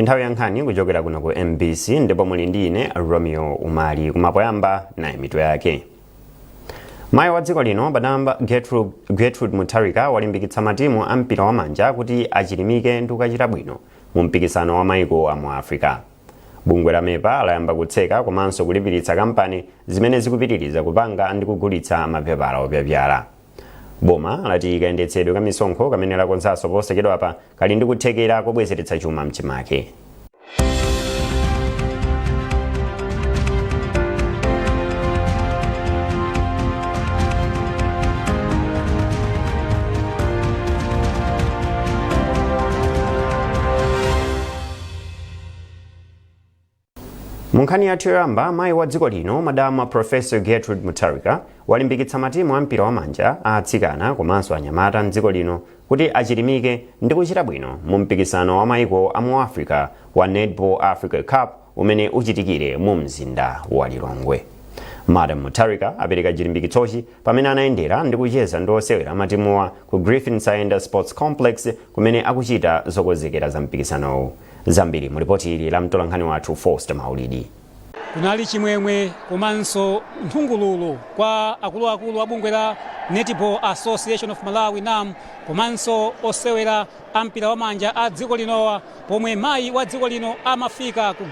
Nthawi ya nkhani kuchokera kuno ku MBC ndipo muli ndi ine Romeo Umali kumapoyamba naye mitu yake. Mayi wa dziko lino badamba Gertrude Mutharika walimbikitsa matimu a mpira wa manja kuti achilimike ndi kukachita bwino mu mpikisano wa mayiko a mu Africa. Bungwe la MEPA layamba kutseka komanso kulipiritsa kampani zimene zikupitiriza kupanga ndi kugulitsa mapepala opyapyala. Boma lati kayendetsedwe ka misonkho kamene lakonzanso posachedwa apa kali ndi kuthekera kobwezeretsa chuma mchimake. Nkhani yathu yoyamba, mayi wa dziko lino madama Professor Gertrude Mutharika walimbikitsa matimu a mpira wa manja atsikana komanso anyamata mdziko lino kuti achilimike ndi kuchita bwino mu mpikisano wa mayiko a mu Africa wa Netball Africa Cup umene uchitikire mu mzinda wa Lilongwe. Madam Mutharika apereka chilimbikitsochi pamene anayendera ndi kucheza ndi osewera matimuwa ku Masana Sports Complex kumene akuchita zokonzekera za mpikisanowu. Zambiri mu ripoti ili la mtolankhani wathu Foster Maulidi. Kunali chimwemwe komanso nthungululu kwa akuluakulu a bungwe la Netball Association of Malawi NAM komanso osewera ampira wa manja a dziko linowa pomwe mayi wa dziko lino amafika ku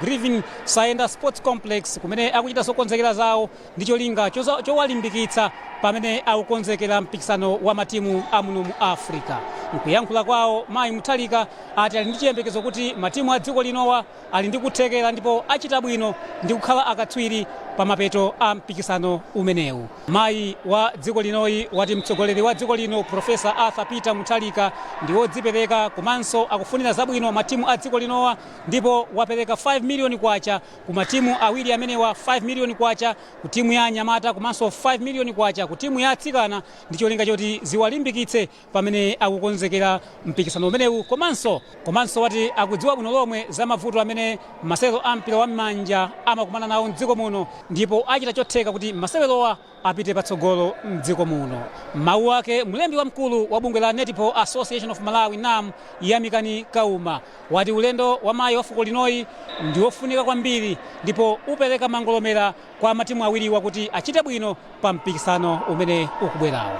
Masana Sports Complex kumene akuchita zokonzekera zawo ndi cholinga chowalimbikitsa pamene akukonzekera mpikisano wa matimu amuno mu Africa. Nkuyankhula kwawo mayi Mutharika ati ali ndi chiyembekezo kuti matimu a dziko linowa ali ndi kuthekera ndipo achita bwino ndi kukhala akatswiri pa mapeto a mpikisano umenewu. Mayi wa dziko linoyi wati mtsogoleri wa dziko lino Professor Peter Mutharika ndi wodzipereka komanso akufunira zabwino matimu a dziko linowa ndipo wapereka 5 million kwacha ku matimu awiri amenewa, 5 million kwacha ku timu ya anyamata komanso 5 million kwacha ku timu ya atsikana ndi cholinga choti ziwalimbikitse pamene akukonzekera mpikisano umenewu komanso wati akudziwa bwino lomwe za mavuto amene masewero a mpira wa manja amakumana nawo mdziko muno ndipo achita chotheka kuti masewerowa apite patsogolo mdziko muno. Mawu ake mlembi wamkulu wa bungwe la Netball Association of Malawi NAM Nkhani Kauma wati ulendo wa mayi wa fuko linoyi ndi wofunika kwambiri ndipo upereka mangolomera kwa matimu awiri wakuti achite bwino pa mpikisano umene ukubwerawo.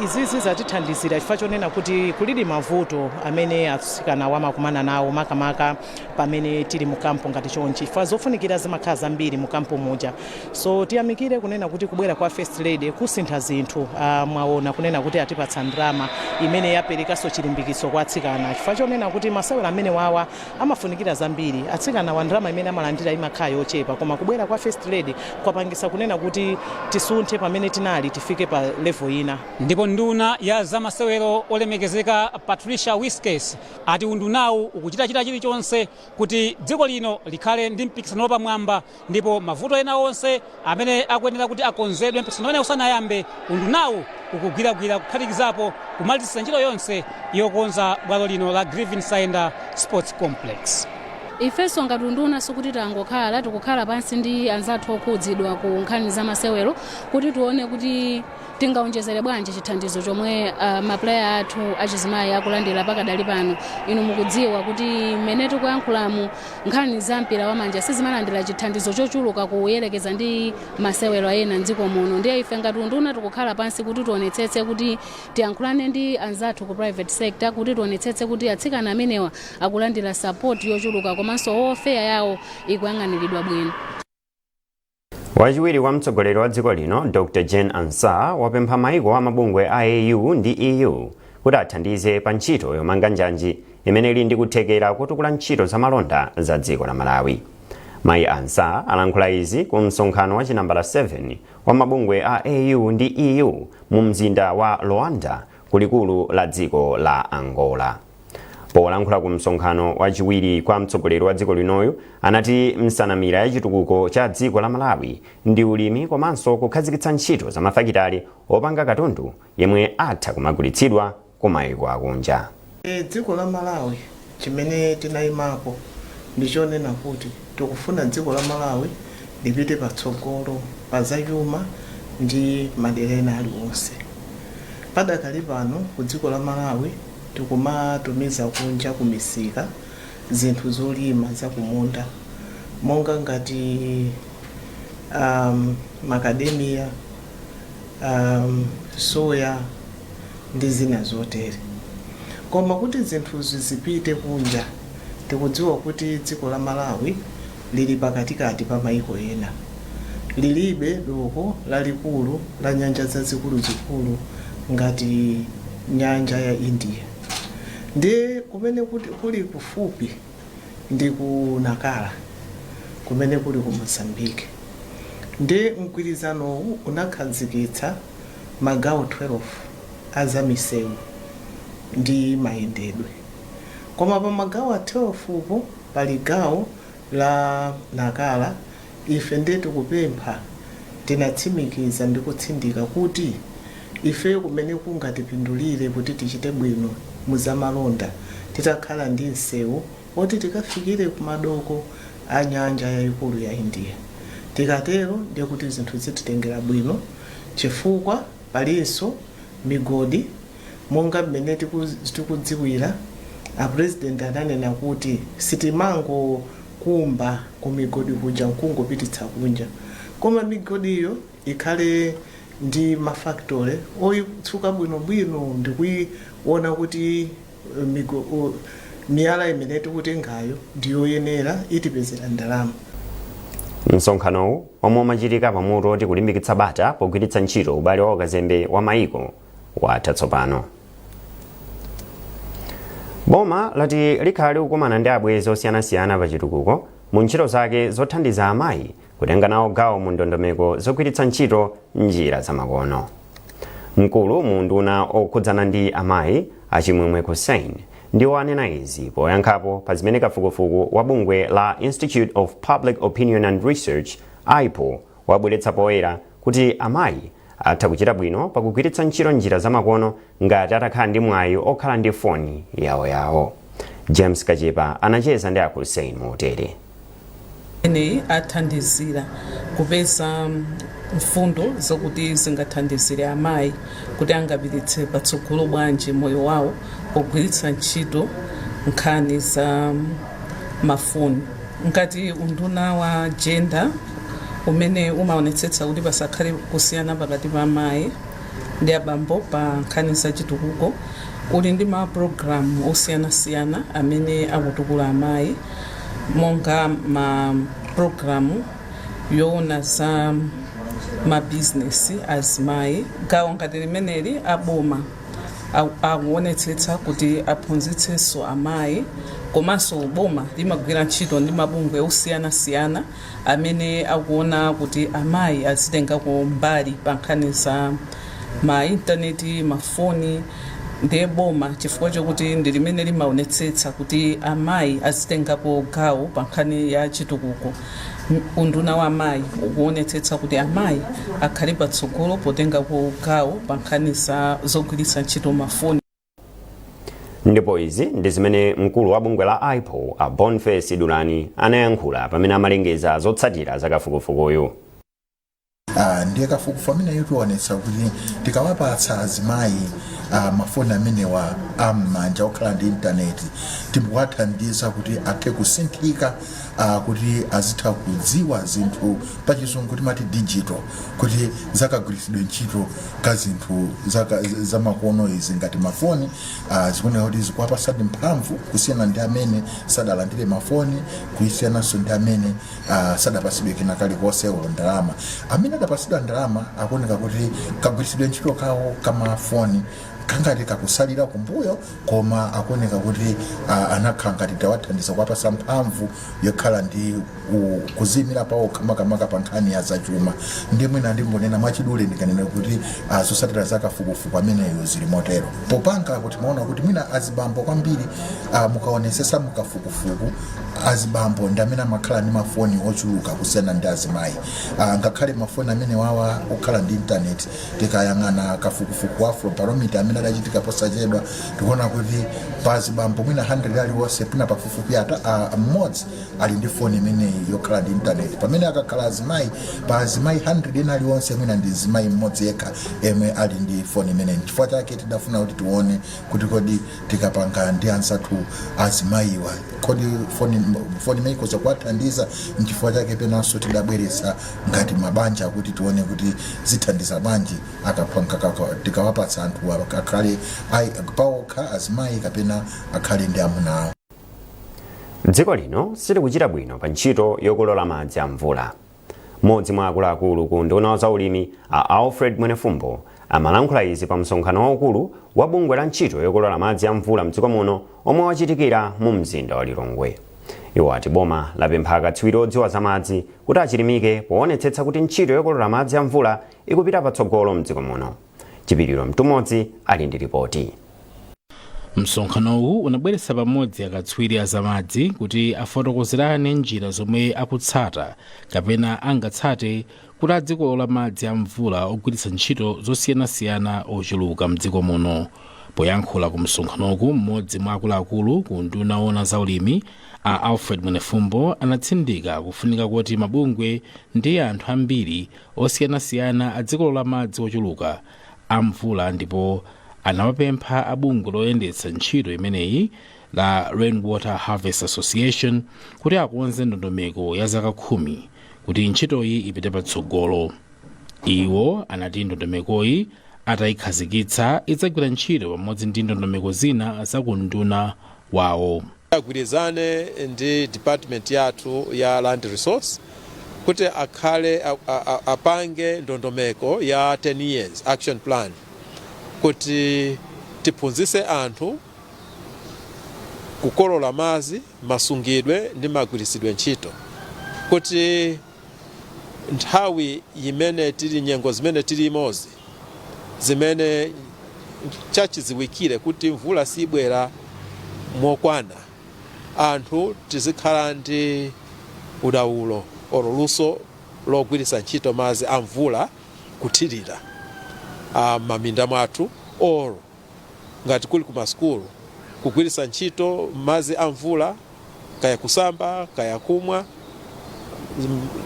Izizi zatithandizira chifukwa chonena kuti kulidi mavuto amene atsikana wamakumana nawo makamaka pamene tili mu kampo ngati chonchi chifukwa zofunikira zimakhala zambiri mu kampo moja. So tiyamikire kunena kuti kubwera kwa First Lady kusintha zinthu, mwaona kunena kuti atipatsa ndrama imene yaperekaso chilimbikitso kwa atsikana chifukwa chonena kuti masewera amene wawa amafunikira zambiri. Atsikana wa ndrama imene amalandira imakhala yochepa koma kubwera kwa First Lady kwapangisa kunena kuti tisunthe pamene tinali tifike pa level ina. Ndipo nduna ya zamasewero olemekezeka Patricia Whiskes ati undunawu ukuchita chilichonse kuti dziko lino likhale ndi mpikisano pamwamba ndipo mavuto ena onse amene akuyenera kuti akonzedwe mpikisano ene usanayambe undunawu ukugwiragwira kuphatikizapo kumalizitsa ntchito yonse yokonza bwalo lino la Masana Sports Complex. Ifeso ngati unduna sikuti tangokhala tikukhala pansi ndi anzathu okhudzidwa ku nkhani za masewero kuti tione kuti tingaonjezere bwanji chithandizo chomwe maplayer athu achizimayi akulandira pakadali pano. Inu mukudziwa kuti mmene tikuyankhulamu nkhani za mpira wa manja sizimalandira chithandizo chochuluka kuyelekeza ndi masewero ena mdziko muno. Ndiye ife ngati unduna tikukhala pansi kuti tionetsetse kuti tiyankhulane ndi anzathu ku private sector kuti tionetsetse kuti atsikana amenewa akulandira support yochuluka komanso ofeya yawo ikuyang'aniridwa bwino. Wachiwiri wa mtsogoleri wa dziko lino Dr. Jane Ansah wapempha mayiko a mabungwe a AU ndi EU kuti athandize pa ntchito yomanga njanji imene ili ndi kuthekera kutukula ntchito za malonda za dziko la Malawi. Mayi Ansah alankhula izi ku msonkhano wa chinambala 7 wa mabungwe a AU ndi EU mu mzinda wa Luanda kulikulu la dziko la Angola. Polankhula ku msonkhano wachiwiri kwa mtsogoleri wa dziko linoyu anati nsanamira ya chitukuko cha dziko la Malawi ndi ulimi komanso kukhazikitsa ntchito za mafakitale opanga katundu yemwe atha kumagulitsidwa ku mayiko akunja. Dziko la Malawi chimene tinayimapo ndichonena kuti tikufuna dziko la Malawi lipite patsogolo pa zachuma ndi madera ena aliwonse. Padakali pano ku dziko la Malawi tikumatumiza kunja kumisika zinthu zolima zakumunda monga ngati macadamia, soya ndi zina zotere. Koma kuti zinthu zizipite kunja, tikudziwa kuti dziko la Malawi lili pakatikati pa maiko ena, lilibe doko lalikulu la nyanja zazikulu ngati nyanja ya India. Ndi kumene kuli kufupi ndi ku Nakala, kumene kuli ku Mozambique. Ndi mgwirizanowu unakhazikitsa magawo 12 azamisewu ndi mayendedwe. Koma pa magawo 12 upo pali gawo la Nakala. Ife ndetu kupempha tinatsimikiza ndi kutsindika kuti ife kumene kungatipindulire kuti tichite bwino muzamalonda titakhala ndi msewu oti tikafikire kumadoko a nyanja yayikulu ya India. Tikatero ndiye kuti zinthu zititengera bwino, chifukwa palinso migodi monga mmene tikudziwira. A president ananena kuti sitimango kumba kumigodi kuja nkungopititsa kunja, koma migodiyo ikhale ndi mafactory oyitsuka bwinobwino ndi kuiona kuti miyala imene tikutengayo ndiyoyenera itipezera ndalama. Msonkhanowu omwe umachitika pamutu oti kulimbikitsa bata pogwiritsa ntchito ubale wa ukazembe wa maiko watha tsopano. Boma lati likhali kukumana ndi abwezi osiyanasiyana pachitukuko mu ntchito zake zothandiza amayi kutenga nawo gawo mu ndondomeko zogwiritsa ntchito njira zamakono. Mkulu mu nduna okhudzana ndi amayi Achimwemwe Hussein ndiwo anena izi poyankhapo pa zimene kafukufuku wa bungwe la Institute of Public Opinion and Research IPO wabweretsa poyera kuti amayi atha kuchita bwino pakugwiritsa ntchito njira zamakono ngati atakhala ndi mwayi okhala ndi foni yawo. James Kachepa anacheza ndi Hussein motere. Ene athandizira kupeza mfundo zokuti zingathandizire amayi kuti angapititse patsogolo bwanji moyo wawo pogwiritsa ntchito nkhani za mafoni. Ngati unduna wa gender umene umaonetsetsa kuti pasakhale kusiyana pakati pa amayi ndi abambo pa nkhani za chitukuko, uli ndi ma program osiyanasiyana amene akutukula amayi, monga ma programu yoona za ma business azimayi. Gawo ngati limeneli aboma akuonetsetsa kuti aphunzitsenso amayi, komanso boma limagwira ntchito ndi mabungwe osiyanasiyana amene akuona kuti amayi azitengako mbali pa nkhani za ma intaneti, mafoni. Ndiye boma chifukwa chokuti ndi limene limaonetsetsa kuti amayi azitengapo gawo pa nkhani ya chitukuko. Unduna wa amayi ukuonetsetsa kuti amayi akhale patsogolo potengapo gawo pa nkhani zogwiritsa ntchito mafoni. Ndipo izi ndi zimene mkulu wa bungwe la IPO a Boniface Dulani anayankhula pamene amalengeza zotsatira za kafukufukuyu. Ndiye kafukufuku amene yutuonetsa kuti tikawapatsa azimayi mafoni amenewa am'manja okhala ndi intaneti timuwathandiza kuti athe kusinthika, kuti azitha kudziwa zinthu pachizungu kuti mati digital, kuti zakagwiritsidwe ntchito ka zinthu zamakono izi ngati mafoni zikuoneka kuti zikuwapasadi mphamvu kusiyana ndi amene sadalandire mafoni, kusiyananso ndi amene sadapasidwe kena kalikonse ndalama. Amene adapasidwa ndalama akuoneka kuti kagwiritsidwe ntchito kawo kamafoni kangati kakusalira kumbuyo, koma akuoneka kuti anakhala ngati tawathandiza kuwapasa mphamvu yokhala ndi kuzimira pawo makamaka pa nkhani ya zachuma. Ndi mwina ndimbonena mwachidule ndikanena kuti zotsatira za kafukufuku ameneyo zili motero. Popanga kuti maona kuti mwina azibambo kwambiri mukaonesesa mukafukufuku azibambo ndamene amakhala ndi mafoni ochuluka kusiyana ndi azimayi. Ngakhale mafoni amene wawa okhala ndi internet tikayang'ana kafukufuku Afrobarometer amene adachitika posachedwa tikuona kuti pa azibambo mwina 100 aliwonse pina pafupifupi mmodzi ali ndi foni imene yokhala ndi internet, pamene akakhala azimayi pa azimayi 100 ena aliwonse mwina ndi azimayi mmodzi yekha yemwe ali ndi foni imene. Chifukwa chake tidafuna kuti tione kuti kodi tikapanga ndi anzathu azimayiwa kodi foni imene ikoza kuwathandiza. Chifukwa chake penanso tidabweretsa ngati mabanja kuti tione kuti zithandiza banji tikawapatsa anthu akhale pawokha azimayi kapena akhale ndi amuna awo. Dziko lino silikuchita bwino pa ntchito yokolola madzi a mvula. Mmodzi mwa akuluakulu ku nduna za ulimi a Alfred Mwenefumbo amalankhula izi pa msonkhano waukulu wa bungwe la ntchito yokolola madzi a mvula mdziko muno omwe wachitikira mu mzinda wa Lilongwe. Iwo ati boma lapempha akatswiri odziwa za madzi kuti achilimike poonetsetsa kuti ntchito yokolola madzi a mvula ikupita patsogolo mdziko muno. Chipiriro Mtumodzi ali ndi ripoti. Msonkhanowu unabweretsa pamodzi akatswiri a zamadzi kuti afotokozerane njira zomwe akutsata kapena angatsate kuti adzikolola madzi a mvula ogwiritsa ntchito zosiyanasiyana ochuluka mdziko muno. Poyankhula ku msonkhanowu, mmodzi mwa akuluakulu ku nduna yoona za ulimi a Alfred Mwenefumbo anatsindika kufunika kuti mabungwe ndi anthu ambiri osiyanasiyana adzikolola madzi ochuluka a mvula, ndipo anawapempha abungwe loyendetsa ntchito imeneyi la Rainwater Harvest Association kuti akonze ndondomeko ya zaka 10 kuti ntchitoyi ipite patsogolo. Iwo anati ndondomekoyi atayikhazikitsa idzagwira ntchito pamodzi ndi ndondomeko zina za ku nduna wawo. Agwirizane ndi department yathu ya land resource kuti akhale apange ndondomeko ya 10 years action plan kuti tiphunzitse anthu kukolola madzi, masungidwe ndi magwiritsidwe ntchito, kuti nthawi imene tili nyengo zimene tili imozi zimene chachiziwikire kuti mvula sibwera mokwana, anthu tizikhala ndi udaulo luso logwiritsa ntchito madzi a mvula kuthirira maminda mwathu, oro ngati kuli ku masukulu kugwiritsa ntchito madzi a mvula kaya kusamba kaya kumwa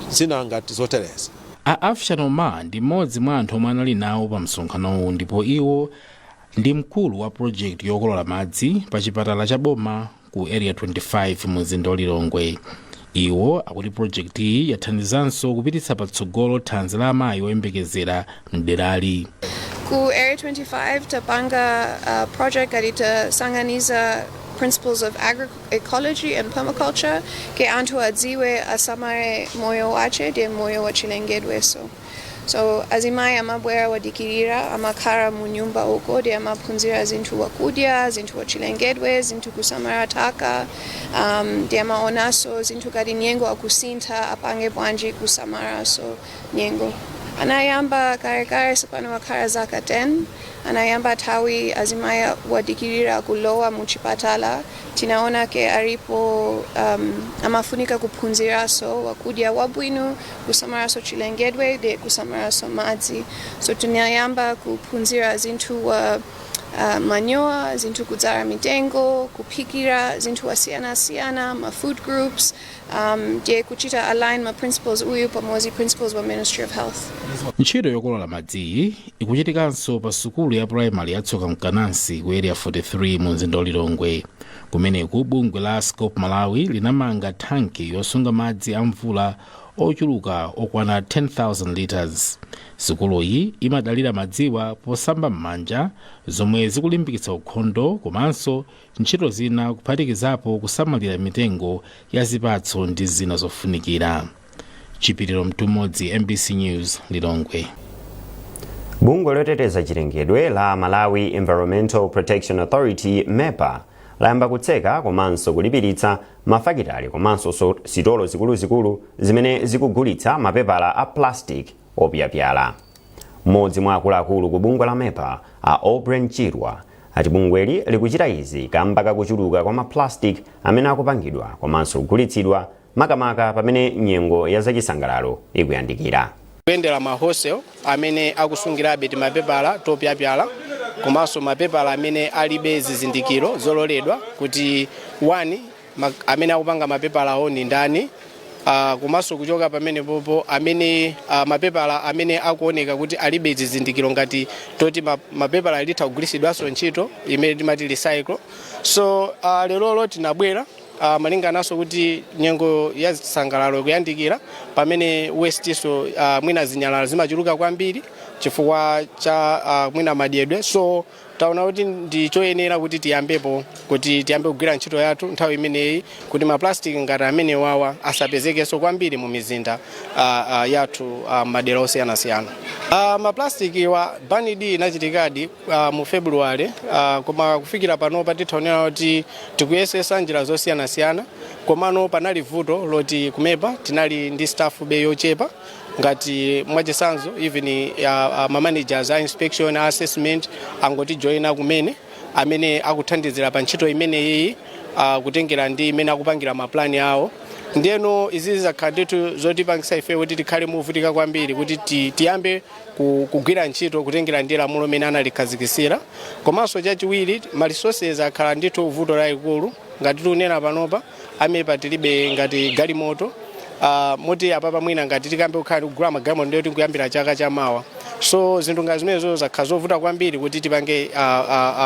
zina ngati zotereza. Afshano Ma ndi mmodzi mwa anthu omwe anali nawo pa msonkhanowu, ndipo iwo ndi mkulu wa project yokolola madzi pa chipatala cha boma ku area 25 mu mzinda wa Lilongwe. Iwo akuti project iyi yathandizanso kupititsa patsogolo thanzi la amayi oyembekezera mderali. Ku area 25 tapanga project kalita sanganiza principles of agroecology and permaculture ke anthu adziwe asamare moyo wache de moyo wachilengedwe. So azimayi amabwera wadikirira amakhala mu nyumba uko de amaphunzira zinthu wakudya, zinthu wachilengedwe, zinthu kusamara taka, de amaonaso zinthu kati nyengo akusintha apange bwanji kusamara so nyengo. Anayamba kare sapano wakhala zaka 10, anayamba tawi azimayi wadikirira kulowa muchipatala, tinaona ke aripo amafunika kuphunziraso wakudya wabwino, kusamaraso chilengedwe de kusamaraso madzi. So tunayamba kuphunzira zinthu wa manyoa, zinthu kudzala mitengo, kuphikira zinthu wasiyana ma food groups, de kuchita align ma principles uyu pamozi principles wa Ministry of Health. Ntchito yokolola madzi ikuchitikanso pa sukulu ya primary yatsoka mkanansi ku area 43 mu mzinda wa Lilongwe. Kumeneku bungwe la Malawi linamanga thanki yosunga madzi a mvula ochuluka okwana 10,000 liters. Sukulu iyi imadalira madziwa posamba m'manja, zomwe zikulimbikitsa ukhondo komanso ntchito zina kuphatikizapo kusamalira mitengo ya zipatso ndi zina zofunikira. Chipiriro Mtumodzi, MBC News, Lilongwe. Bungwe loteteza chilengedwe la Malawi Environmental Protection Authority MEPA layamba kutseka komanso kulipiritsa mafakitale komanso sitolo zikuluzikulu zimene zikugulitsa mapepala a plastic opyapyala. Mmodzi mwa akuluakulu ku bungwe la MEPA a Obren Chirwa ati bungweli likuchita izi kamba kakuchuluka kwa maplastic amene akupangidwa komanso kugulitsidwa makamaka pamene nyengo ya zachisangalalo ikuyandikira. Kuyendera mahostel amene akusungirabe timapepala topyapyala komanso mapepala amene alibe zizindikiro zololedwa kuti wani amene akupanga mapepala awo ni ndani, komanso kuchoka pamene popo amene mapepala amene akuoneka kuti alibe zizindikiro ngati toti mapepala litha kugulitsidwanso ntchito imene timati recycle. So lero tinabwera malinganaso kuti nyengo ya zisangalalo kuyandikira pamene waste mwina zinyalala zimachuluka kwambiri chifukwa cha mwina madyedwe. So taona kuti ndi choyenera kuti tiyambe kugwira ntchito yathu nthawi imeneyi kuti maplastic ngati amene wawa asapezekenso kwambiri mu mizinda yathu madera osiyanasiyana. Maplastic wa banidi inachitikadi mu February, koma kufikira panopa titaonera kuti tikuyesesa njira zosiyanasiyana, komano panali vuto loti kumepa tinali ndi staff be yochepa ngati mwachisanzo even ma managers a inspection assessment angoti joina kumene amene akuthandizira pa ntchito imeneyi kutengera ndi imene akupangira maplani awo. Ndeno izi zakhanditu zotipangisa ife kuti tikhale muvutika kwambiri kuti tiyambe kugwira ntchito kutengera ndi lamulo mene analikhazikisira. Komanso chachiwiri ma resources akhala ndithu vuto laikulu ngati tunena panopa amepa tilibe ngati galimoto moti apapa mwina ngati tikambe kukhala kugula magalimoto ndiyo tikuyambira chaka chamawa. So zinthu ngati zimenezo zakhala zovuta kwambiri kuti tipange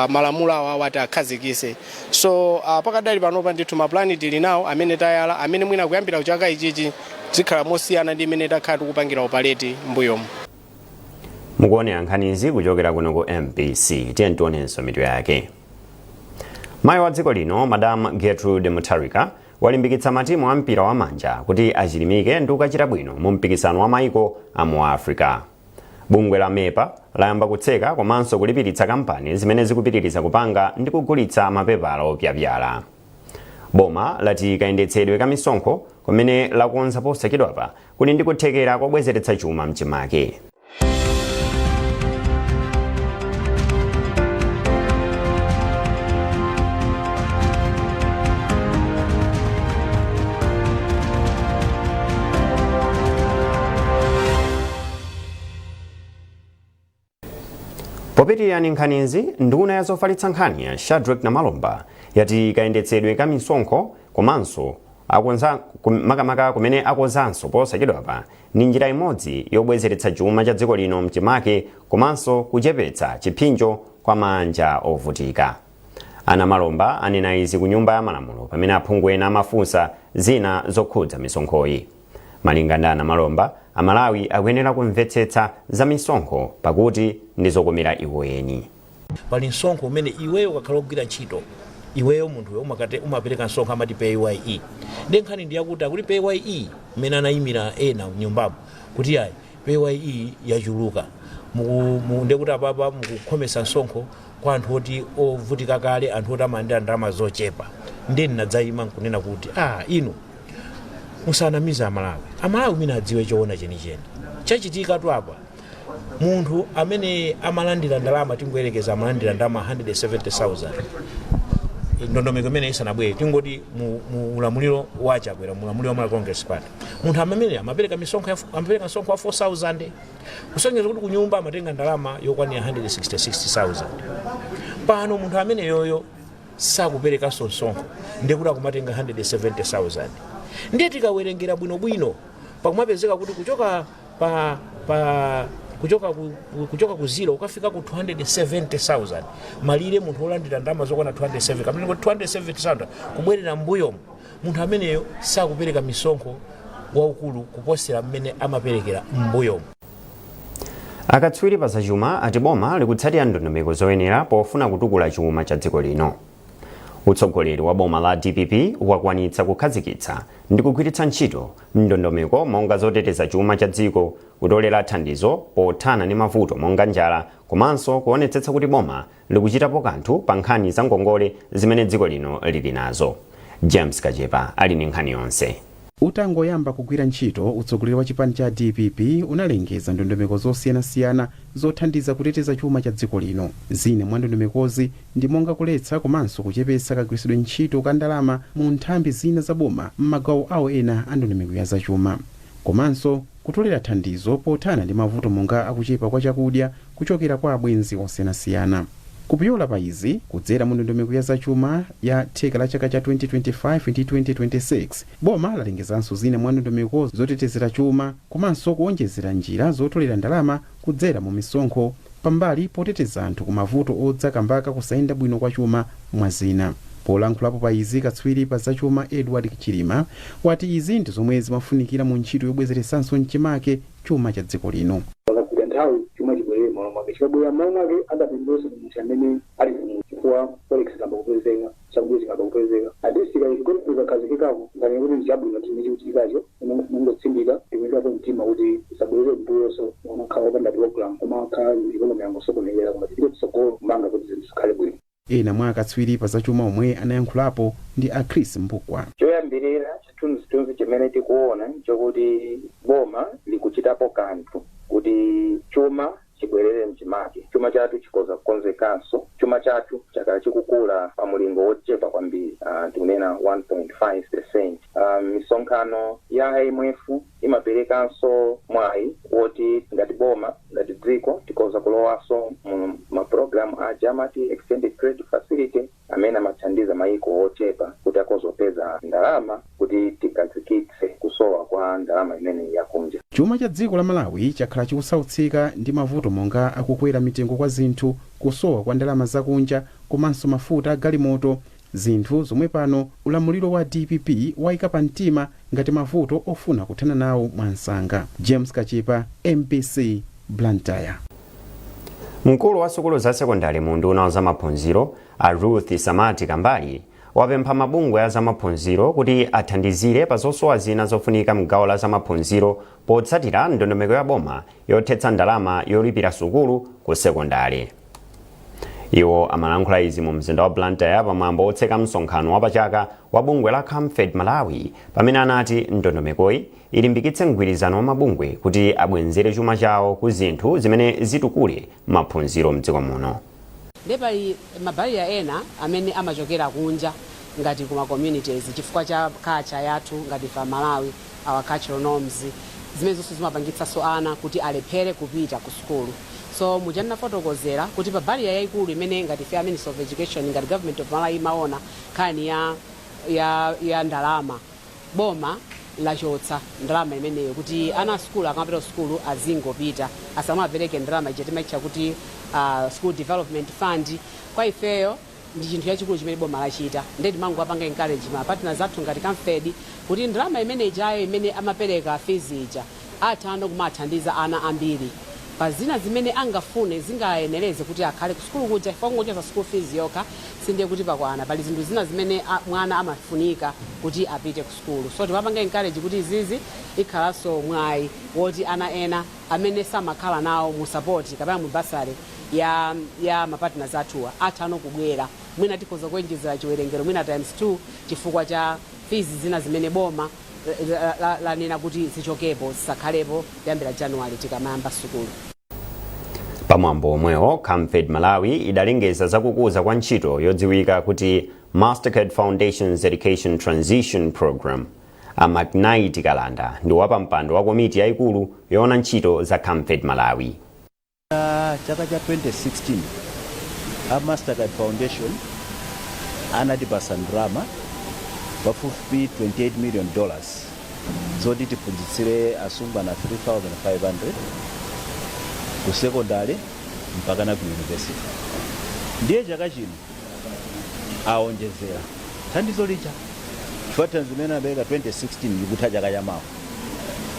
malamulo awo ati akhazikise. So pakadali panopa ndithu maplani tili nawo amene tayala amene mwina kuyambira kuchaka ichichi zikhala mosiyana ndi imene takhala tikupangira opaleti mbuyomu. Mukuonera nkhanizi kuchokera kuno ku MPC. Tiye tionenso mitu yake. Mayi wa dziko lino Madam Gertrude Mutharika walimbikitsa matimu a mpira wa manja kuti achilimike ndi kukachita bwino mu mpikisano wa maiko a mu Africa. Bungwe la MEPA layamba kutseka komanso kulipiritsa kampani zimene zikupitiriza kupanga ndi kugulitsa mapepala opyapyala. Boma lati kayendetsedwe ka misonkho kumene lakonza posachedwapa kuli ndi kuthekera kobwezeretsa chuma mchimake. Popitirira nkhanizi, nduna ya zofalitsa nkhani ya Shadrack na Malomba yati kayendetsedwe ka misonkho komanso makamaka kumene akonzanso posachedwapa ni njira imodzi yobwezeretsa chuma cha dziko lino mchimake komanso kuchepetsa chipsinjo kwa manja ovutika. Ana Malomba anena izi ku nyumba ya malamulo pamene aphungu ena amafunsa zina zokhudza misonkhoyi. Malingana na Malomba, Amalawi akuyenera kumvetsetsa za misonkho pakuti ndi zokomera iwo eni. Pali msonkho umene iweyo ukakhala kugwira ntchito, iweyo munthu umapereka msonkho amati PAYE. Nkhani ndi yakuti akuti PAYE umene anayimira ena nyumbapo kuti ayi PAYE yachuluka. Ndekuti apapa mukukhomesa msonkho kwa anthu oti ovutika kale, anthu oti amayandira ndalama zochepa. Ndeni nadzayima nkunena kuti inu musanamiza Amalawi. Amalawi mina adziwe choona chenicheni. Chachitika tu apa munthu amene amalandira ndalama tingoyerekeza amalandira ndalama 170,000. Ndondomeko imene isanabwere tingoti mu ulamuliro wachakwera mu ulamuliro wa Malawi Congress Party. Munthu amene amapereka msonkho wa 4,000 kusonyeza kuti kunyumba amatenga ndalama yokwanira 166,000. Pano munthu amene yoyo sakupereka msonkho ndekuti akumatenga 170,000. Ndiye tikawerengera bwinobwino pakumapezeka kuti kuchoka ku zero ukafika ku 270,000 malire munthu olandira ndalama zokwana 270 kapena 270,000 kubwerera mbuyo munthu ameneyo sakupereka misonkho waukulu kuposera mmene amaperekera mbuyo. Akatswiri pa zachuma ati boma likutsatira ndondomeko zoyenera pofuna kutukula chuma cha dziko lino. Utsogoleri wa boma la DPP wakwanitsa kukhazikitsa ndi kugwiritsa ntchito ndondomeko monga zoteteza chuma cha dziko, kutolera thandizo pothana ndi mavuto monga njala komanso kuonetsetsa kuti boma likuchitapo kanthu pa nkhani za ngongole zimene dziko lino lili nazo. James Kajepa ali ndi nkhani yonse. Utangoyamba kugwira ntchito, utsogoleri wa chipani cha DPP unalengeza ndondomeko zosiyanasiyana zothandiza kuteteza chuma cha dziko lino. Zina mwa ndondomekozi ndi monga kuletsa komanso kuchepetsa kagwiritsidwe ntchito ka ndalama mu nthambi zina za boma m'magawo awo ena a ndondomeko ya zachuma, komanso kutolera thandizo pothana ndi mavuto monga akuchepa kwa chakudya kuchokera kwa abwenzi osiyanasiyana. Kupyola pa izi kudzera mu ndondomeko ya zachuma ya theka la chaka cha 2025 ndi 2026, boma lalengezanso zina mwa ndondomeko zotetezera chuma komanso kuonjezera njira zotolera ndalama kudzera mu misonkho pambali poteteza anthu ku mavuto odzaka mbaka kusayenda bwino kwa chuma mwa zina. Polankhulapo pa izi katswiri pa zachuma Edward Chilima wati izi ndi zomwe zimafunikira mu ntchito yobwezeretsanso mchimake chuma cha dziko lino. Chuma chibwere mwana mwake chikabwera mwana mwake adapindose munthu amene ali chifukwa forex kamba kupezeka chakubuzi kamba kupezeka adisika ikoneza kazi kikako ngani kuti njabwino timiji kuchikacho mungotsindika timikapo mtima kuti isabwere mbuyoso unakhawa panda program koma khala ikonomi yango sokonekera koma tike tsogolo manga kuti zikhale bwino. Ena mwa akatswiri pa zachuma omwe anayankhulapo ndi a Chris Mbukwa. Choyambirira chithunzithunzi chimene tikuona chokuti boma likuchitapo kanthu kuti chuma chibwerere mchimake. Chuma chathu chikoza kukonzekanso, chuma chathu chakhala chikukula pa mulingo wochepa kwambiri, tikunena 1.5%. Misonkhano ya IMF imaperekanso mwayi woti ngati boma ngati dziko tikoza kulowaso mu maprogramu a Jamati Extended Credit Facility amene amathandiza mayiko ochepa kuti akozopeza ndalama kuti tikazikitse kusowa kwa ndalama imene yakunja. Chuma cha dziko la Malawi chakhala chikusautsika ndi mavuto monga akukwera mitengo kwa zinthu, kusowa kwa ndalama zakunja komanso mafuta galimoto, zinthu zomwe pano ulamuliro wa DPP waika pa mtima ngati mavuto ofuna kuthana nawo mwansanga. James Kachipa, MPC, Blantyre. Mkulu wa sukulu za sekondari mu nduna wa zamaphunziro a Ruth Samati Kambali wapempha mabungwe a zamaphunziro kuti athandizire pa zosowa zina zofunika mgawo la zamaphunziro potsatira ndondomeko ya boma yothetsa ndalama yolipira sukulu ku sekondari. Iwo amalankhula izi mu mzinda wa Blantyre pamwambo otseka msonkhano wapachaka wa bungwe la Malawi pamene anati ndondomekoyi ilimbikitse mgwirizano wa mabungwe kuti abwenzere chuma chawo ku zinthu zimene zitukule maphunziro mdziko muno. Ndepali mabariya ena amene amachokera kunja ngati kuma communities chifukwa cha culture yathu ngati fa Malawi, our cultural norms zimene zonse zimapangitsa ana kuti alephere kupita ku sukulu. So mujanna fotokozera kuti pa bariya yaikulu imene ngati fa Ministry of Education ngati government of Malawi maona kani ya ndalama boma lachotsa ndalama imeneyo kuti ana sukulu akamapita sukulu azingopita asamapereke ndalama ichitimachicha kuti school development fund. Kwa ifeyo ndi chinthu chachikulu chimene boma lachita, ndeti mangu apanga encourage ma partners athu ngati Kamfed kuti ndalama imene ijayo imene amapereka fees ija athando kumathandiza ana ambiri pa zina zimene angafune zingayenereze kuti akhale ku sukulu kuja chifukwa ngochosa school fees yokha sinde kuti pakwana pali zinthu zina zimene mwana amafunika kuti apite ku sukulu. So tipapanga encourage kuti izizi ikhalanso mwayi woti ana ena amene samakhala nawo mu support kapena mu basari ya mapartners athuwa athano kubwera mwina tikhoza kuonjezera chiwerengero mwina ×2 chifukwa cha fees zina zimene boma lanena kuti zichokepo zisakhalepo kuyambira January tikamayamba sukulu. Pamwambo omwewo Kamfed Malawi idalengeza zakukuza kwa ntchito yodziwika kuti Mastercard Foundation's Education Transition Program. Amagnaiti Kalanda ndi wapampando wa komiti yaikulu yoona ntchito za Kamfed Malawi. Chaka cha 2016 a Mastercard Foundation anatipasa ndalama pafupi $28 million zoti tiphunzitsire asungwana 3,500 ku sekondari mpaka na ku university. Ndiye chaka chino aonjezera thandizo lija chifukwa thandizo limene anapereka 2016 likutha chaka chamawa.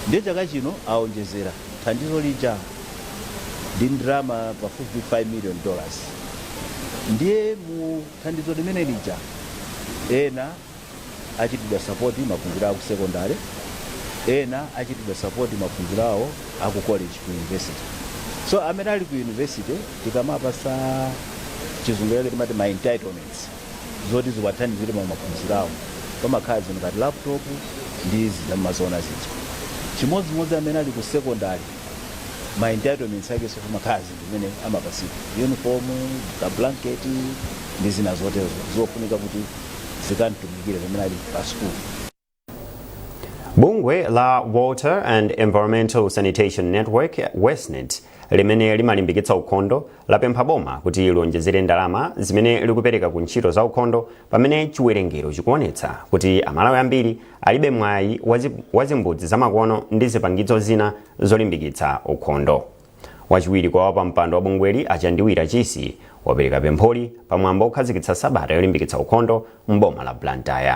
Ndiye chaka chino aonjezera thandizo lija ndi ndalama pafupi $5 million. Ndiye mu thandizo limene lija ena achitidwa support maphunziro aku sekondari, ena achitidwa support maphunziro awo aku college ku university. So amene ali ku university tikamapasa chizungulo timati ma entitlements zoti ziwathandizire mu maphunziro awo pamakhala zinthu ngati laptop ndi zina mazona zija. Chimodzimodzi amene ali ku sekondari ma entitlements ake sofa makazi zimene amapasika uniform ka blanket ndi zina zotezo zofunika kuti zikantumikire pamene ali pa school. Bungwe la Water and Environmental Sanitation Network Westnet limene limalimbikitsa ukhondo lapempha boma kuti lonjezere ndalama zimene likupereka ku ntchito za ukhondo pamene chiwerengero chikuonetsa kuti amalawi ambiri alibe mwayi wa zimbudzi zamakono ndi zipangizo zina zolimbikitsa ukhondo. Wachiwiri kwa wapampando wa bungweli achandiwira chisi wapereka pempholi pamwambo okhazikitsa sabata yolimbikitsa ukhondo m'boma la Blantyre.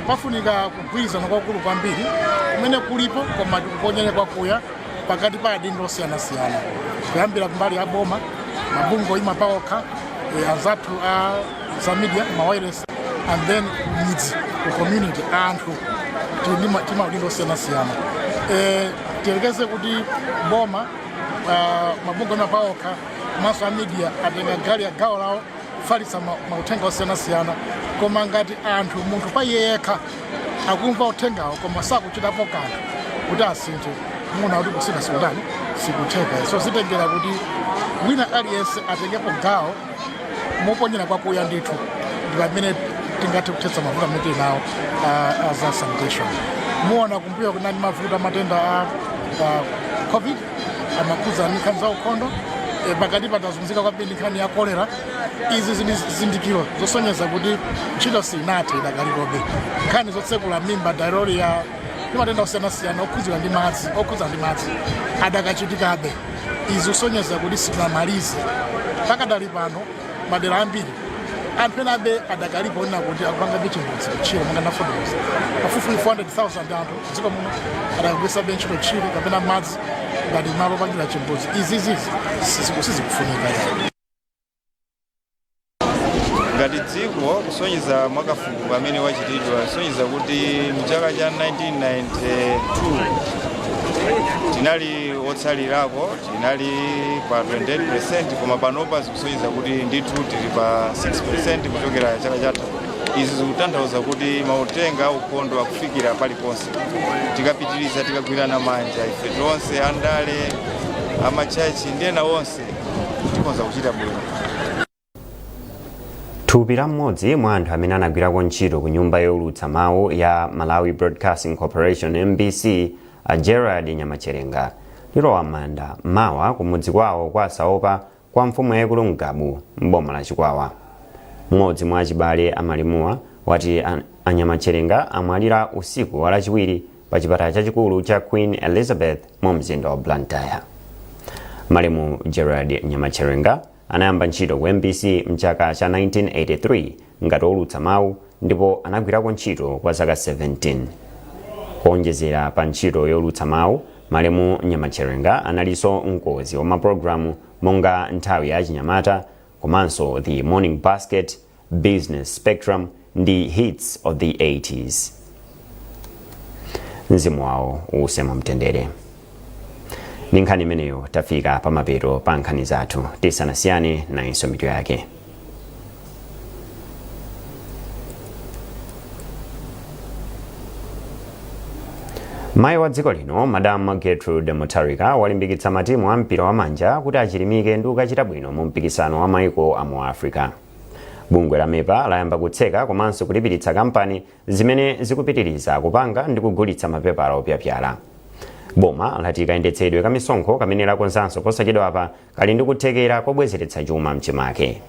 Pafunika kugwirizana kwakulu kwambiri kumene kulipo koma tikuponyere kwakuya pakati pa adindo osiyanasiyana kuyambira kumbali ya boma mabungwe oyima paokha anzathu za media mawireless and then needs ku community anthu tima adindo osiyanasiyana tiyerekeze kuti boma mabungwe oyima paokha komanso a media atenga gali ya gawo lawo kufalitsa mauthenga osiyanasiyana koma ngati anthu munthu pa yekha akumva uthengawo koma sakuchitapo kanthu kuti asinthe muna kuti kusintha sikutani sikutheka. So zitengera kuti wina aliyense atengepo gawo moponyera kwakuya ndithu ndi pamene tingathe kuthetsa mavuto amene nawo za sanitation. Muona kumbuyo kunali mavuto matenda a covid amakhuza nkhani za ukhondo pakati patazunzika kwambiri nkhani ya kolera. Izi zindikiro zosonyeza kuti ntchito sinathe idakalipobe nkhani zotsekula mimba diarrhea matenda osiyanasiyana okhuza ndi madzi adakachitikabe. Izi zosonyeza kuti sitinamalize pakadali pano madera ambiri anthu ena abe adakalipo ona kuti akupanga bichimbudzi kuchira monga nafotokoza pafupi 400,000 anthu dziko muno adakugwisa ntchito kuchira kapena madzi ngati malo opangira chimbudzi. Izi sizikufunika yayo. Ngati dziko kusonyeza mwakafukufuku amene wachitidwa kusonyeza kuti mchaka cha 1992 tinali otsalirako tinali pa 28% koma panopa zikusonyeza kuti ndithu tili pa 6% kuchokera chaka chatha. Izi zikutanthauza kuti mauthenga ukhondo akufikira paliponse tikapitiriza tikagwirana manja ife tonse andale amachachi ndi ena onse tikonza kuchita bwino. Thupi la mmodzi mwa anthu amene anagwirako ntchito ku nyumba yowulutsa mawu ya Malawi Broadcasting Corporation MBC a Gerard Nyamacherenga lilowa m'manda mawa kumudzi kwawo kwa Saopa kwa mfumu yaikulu Mgabu m'boma la Chikwawa. Mmodzi mwa achibale amalimuwa wati Anyamacherenga amwalira usiku wa lachiwiri pa chipatala chachikulu cha Queen Elizabeth mu mzinda wa Blantyre. Malimu Gerard Nyamacherenga anayamba ntchito ku MBC mchaka cha 1983 ngati owulutsa mawu ndipo anagwirako ntchito kwa zaka 17. Kuonjezera pa ntchito yowulutsa mawu, Malimu Nyamacherenga analinso mkonzi wa mapulogalamu monga nthawi ya chinyamata komanso The Morning Basket, Business Spectrum ndi Hits of the 80s. Mzimu wawo usema mtendere. Nkhani imeneyo tafika pamapeto pa nkhani zathu tisanasiyane na insomito yake. Mayi wa dziko lino Madam Gertrude Mutharika walimbikitsa matimu a mpira wa manja kuti achilimike ndi kukachita bwino mu mpikisano wa maiko a mu Africa. Bungwe la MEPA layamba kutseka komanso kulipititsa kampani zimene zikupitiriza kupanga ndi kugulitsa mapepala opyapyala. Boma lati kayendetsedwe ka misonkho kamene lakonzanso posachedwa apa kali ndi kuthekera kobwezeretsa chuma mchimake.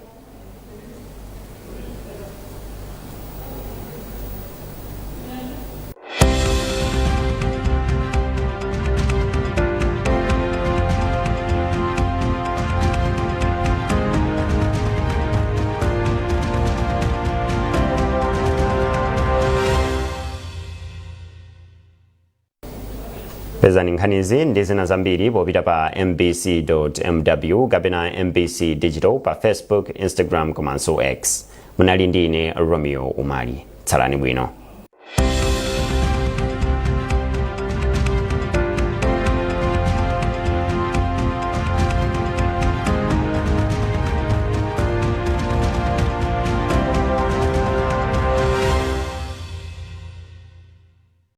Pezani nkhanizi ndi zina zambiri popita pa mbc.mw kapena MBC Digital pa Facebook, Instagram komanso X. Munali ndine Romeo Umali. Tsalani bwino.